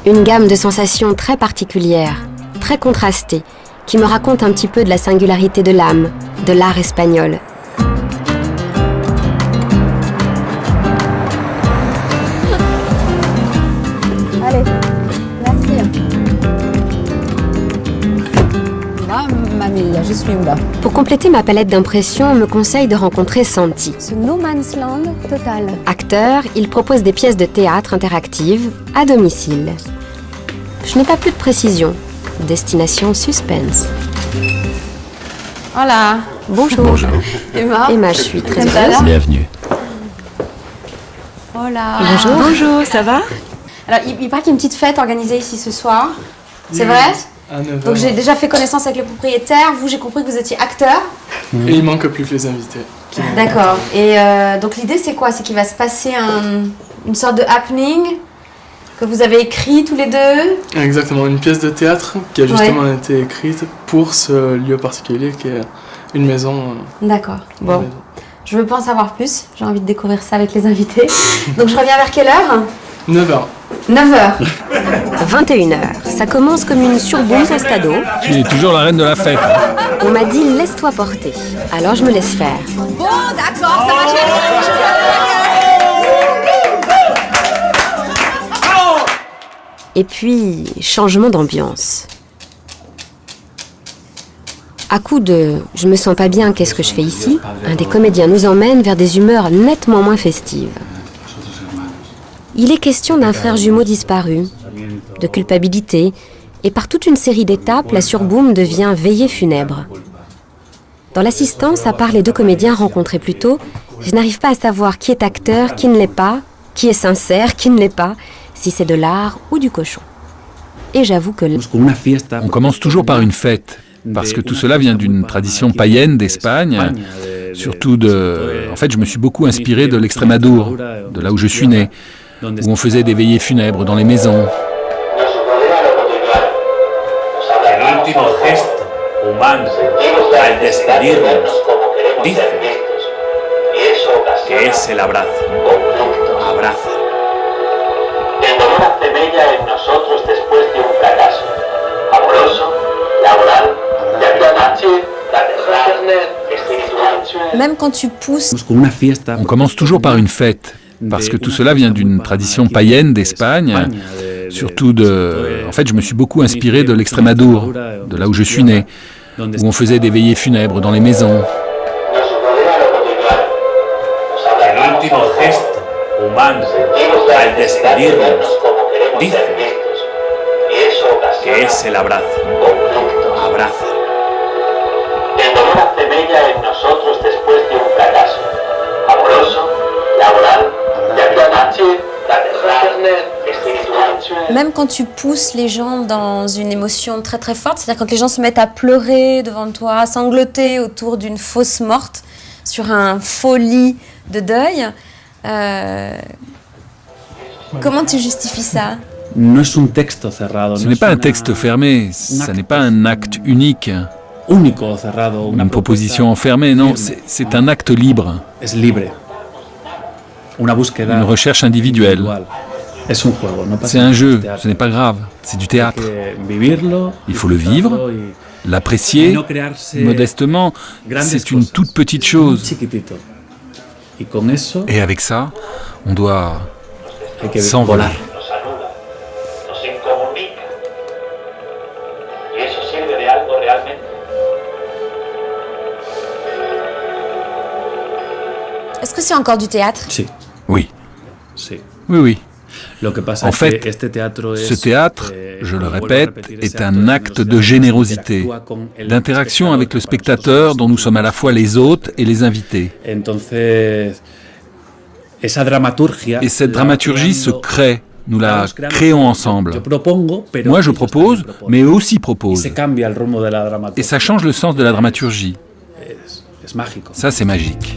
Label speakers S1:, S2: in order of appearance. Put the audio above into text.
S1: Une gamme de sensations très particulières, très contrastées, qui me raconte un petit peu de la singularité de l'âme, de l'art espagnol.
S2: Allez, merci. Mamma mia, je suis où là?
S1: Pour compléter ma palette d'impressions, on me conseille de rencontrer Santi.
S2: Ce no man's land total.
S1: Acteur, il propose des pièces de théâtre interactives à domicile. Je n'ai pas plus de précision. Destination suspense.
S2: Voilà.
S1: Bonjour.
S3: Bonjour.
S1: Emma, je suis très heureuse.
S3: Bienvenue.
S2: Voilà.
S1: Bonjour.
S4: Bonjour, ça va?
S2: Alors, il paraît qu'il y a une petite fête organisée ici ce soir. C'est vrai?
S5: À 9h.
S2: Donc j'ai déjà fait connaissance avec le propriétaire. Vous, j'ai compris que vous étiez acteur.
S5: Et il manque plus que les invités.
S2: D'accord. Et donc l'idée c'est quoi? C'est qu'il va se passer une sorte de happening que vous avez écrit tous les deux.
S5: Exactement, une pièce de théâtre qui a justement été écrite pour ce lieu particulier qui est une maison.
S2: D'accord.
S5: Une
S2: Bon.
S5: maison.
S2: Je veux pas en savoir plus. J'ai envie de découvrir ça avec les invités. Donc je reviens vers quelle heure?
S5: 9h.
S2: 9h.
S1: 21h. Ça commence comme une surboule au stadeau.
S3: Tu es toujours la reine de la fête.
S1: On m'a dit laisse-toi porter. Alors je me laisse faire.
S2: Bon, d'accord, ça va,
S1: Et puis, changement d'ambiance. À coup de « je me sens pas bien, qu'est-ce que je fais ici ?», un des comédiens nous emmène vers des humeurs nettement moins festives. Il est question d'un frère jumeau disparu, de culpabilité, et par toute une série d'étapes, la surboom devient veillée funèbre. Dans l'assistance, à part les deux comédiens rencontrés plus tôt, je n'arrive pas à savoir qui est acteur, qui ne l'est pas, qui est sincère, qui ne l'est pas, si c'est de l'art ou du cochon. Et j'avoue que...
S3: On commence toujours par une fête, parce que tout cela vient d'une tradition païenne d'Espagne, surtout de... En fait, je me suis beaucoup inspiré de l'Extrémadour, de là où je suis né, où on faisait des veillées funèbres dans les maisons.
S6: El último gesto humano al despedirnos dice que es el abrazo. Abraza.
S7: El dolor hace mella en nosotros después de un fracaso amoroso, laboral, espiritual.
S2: Même quand tu pousses,
S3: On commence toujours par une fête, parce que tout cela vient d'une tradition païenne d'Espagne, surtout de... En fait, je me suis beaucoup inspiré de l'Extrémadour, de là où je suis né, où on faisait des veillées funèbres dans les maisons.
S6: El último gesto humano al despedirnos dice que es el abrazo. Abraza.
S7: El dolor hace mella en nosotros después de un fracaso amoroso, laboral, espiritual.
S2: même quand tu pousses les gens dans une émotion très très forte, c'est-à-dire quand les gens se mettent à pleurer devant toi, à sangloter autour d'une fausse morte, sur un faux lit de deuil, comment tu justifies ça?
S3: Ce n'est pas un texte fermé, ce n'est pas un acte unique, une proposition enfermée, non, c'est un acte libre, une recherche individuelle. C'est un jeu, ce n'est pas grave, c'est du théâtre. Il faut le vivre, l'apprécier modestement, c'est une toute petite chose. Et avec ça, on doit s'envoler.
S7: Nos anuda, nos incomunica. Y eso sirve de algo realmente.
S2: Est-ce que c'est encore du théâtre?
S3: Oui, oui. En fait, ce théâtre, je le répète, est un acte de générosité, d'interaction avec le spectateur dont nous sommes à la fois les hôtes et les invités. Et cette dramaturgie se crée, nous la créons ensemble. Moi je propose, mais eux aussi proposent. Et ça change le sens de la dramaturgie. Ça c'est magique.